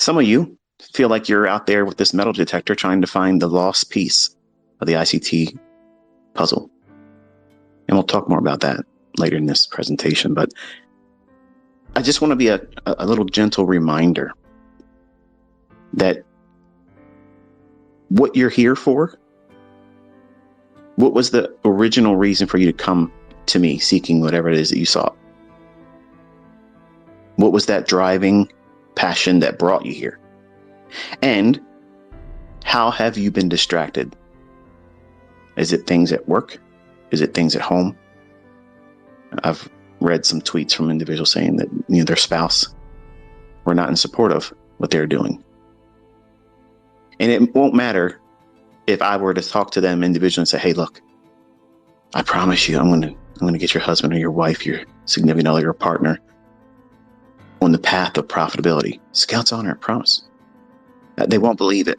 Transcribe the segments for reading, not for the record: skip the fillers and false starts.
Some of you feel like you're out there with this metal detector trying to find the lost piece of the ICT puzzle. And we'll talk more about that later in this presentation. But I just want to be a little gentle reminder that what you're here for, what was the original reason for you to come to me seeking whatever it is that you sought? What was that driving passion that brought you here? And how have you been distracted? Is it things at work? Is it things at home? I've read some tweets from individuals saying that their spouse were not in support of what they're doing. And it won't matter if I were to talk to them individually and say, hey, look, I promise you, I'm going to get your husband or your wife, your significant other, your partner on the path of profitability. Scouts honor, I promise. They won't believe it.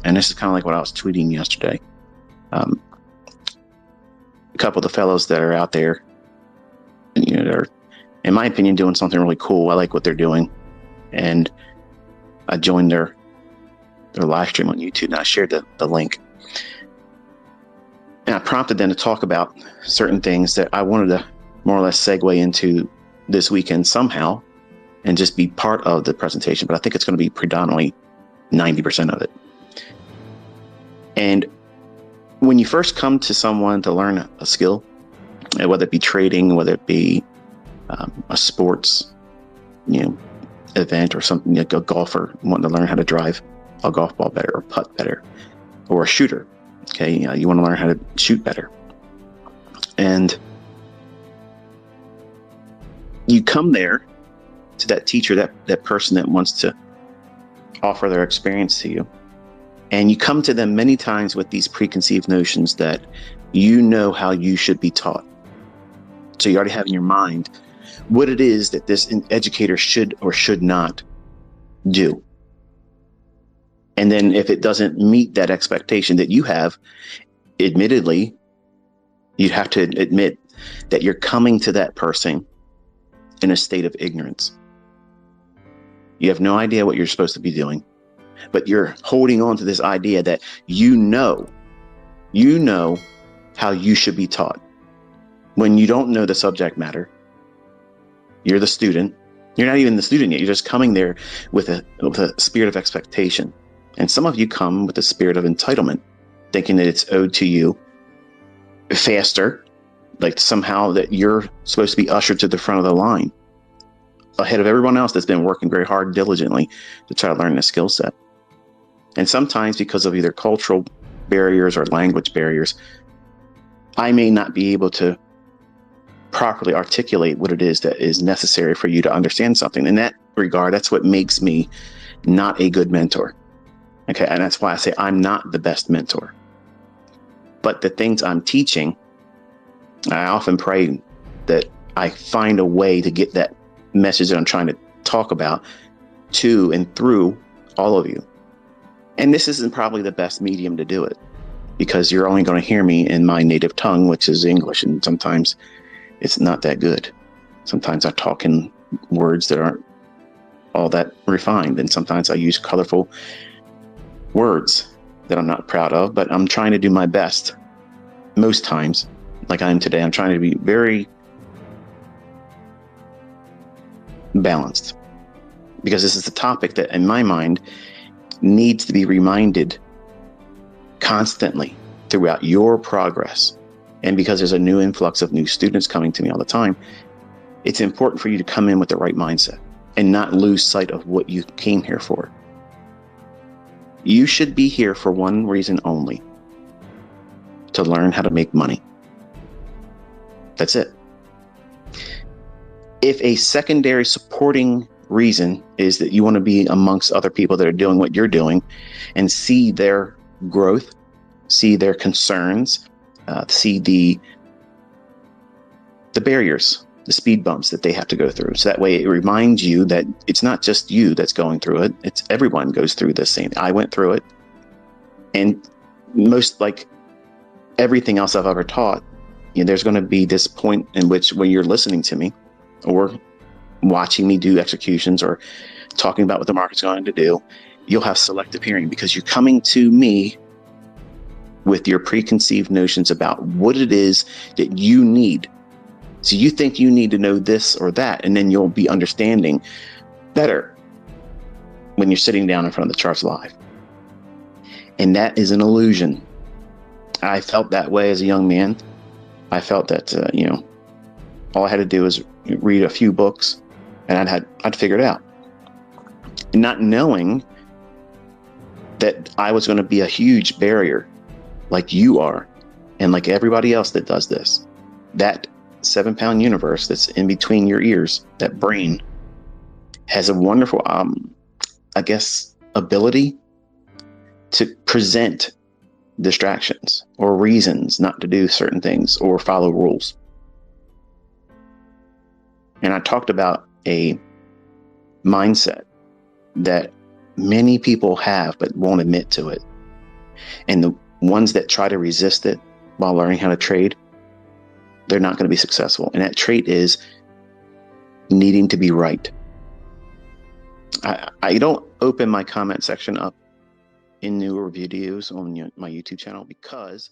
And this is kind of like what I was tweeting yesterday. A couple of the fellows that are out there, they're, in my opinion, doing something really cool. I like what they're doing. And I joined their live stream on YouTube, and I shared the link. And I prompted them to talk about certain things that I wanted to more or less segue into this weekend somehow and just be part of the presentation. But I think it's going to be predominantly 90% of it. And when you first come to someone to learn a skill, whether it be trading, whether it be a sports, event or something, like a golfer wanting to learn how to drive a golf ball better or putt better, or a shooter, okay, you want to learn how to shoot better. And you come there to that teacher, that person that wants to offer their experience to you. And you come to them many times with these preconceived notions that how you should be taught. So you already have in your mind what it is that this educator should or should not do. And then if it doesn't meet that expectation that you have, admittedly, you'd have to admit that you're coming to that person in a state of ignorance. You have no idea what you're supposed to be doing, but you're holding on to this idea that you know how you should be taught. When you don't know the subject matter, you're the student. You're not even the student yet. You're just coming there with a spirit of expectation. And some of you come with a spirit of entitlement, thinking that it's owed to you faster, like somehow that you're supposed to be ushered to the front of the line ahead of everyone else that's been working very hard, diligently to try to learn the skill set. And sometimes because of either cultural barriers or language barriers, I may not be able to properly articulate what it is that is necessary for you to understand something. In that regard, that's what makes me not a good mentor. Okay, and that's why I say I'm not the best mentor. But the things I'm teaching, I often pray that I find a way to get that message that I'm trying to talk about to and through all of you. And this isn't probably the best medium to do it, because you're only going to hear me in my native tongue, which is English. And sometimes it's not that good. Sometimes I talk in words that aren't all that refined. And sometimes I use colorful words that I'm not proud of, but I'm trying to do my best. Most times, like I am today, I'm trying to be very balanced, because this is a topic that in my mind needs to be reminded constantly throughout your progress. And because there's a new influx of new students coming to me all the time, it's important for you to come in with the right mindset and not lose sight of what you came here for. You should be here for one reason only: to learn how to make money. That's it. If a secondary supporting reason is that you want to be amongst other people that are doing what you're doing and see their growth, see their concerns, see the barriers, the speed bumps that they have to go through. So that way it reminds you that it's not just you that's going through it. It's everyone goes through the same. I went through it. And most, like everything else I've ever taught, there's going to be this point in which when you're listening to me or watching me do executions or talking about what the market's going to do, you'll have selective hearing because you're coming to me with your preconceived notions about what it is that you need. So you think you need to know this or that, and then you'll be understanding better when you're sitting down in front of the charts live. And that is an illusion. I felt that way as a young man. I felt that, all I had to do was read a few books and I'd figure it out. Not knowing that I was going to be a huge barrier like you are and like everybody else that does this. That 7-pound universe that's in between your ears, that brain, has a wonderful, ability to present distractions or reasons not to do certain things or follow rules. And I talked about a mindset that many people have but won't admit to it. And the ones that try to resist it while learning how to trade, they're not going to be successful. And that trait is needing to be right. I don't open my comment section up in newer videos on my YouTube channel because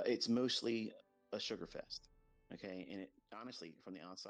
it's mostly a sugar fest. Okay. And it honestly, from the outside,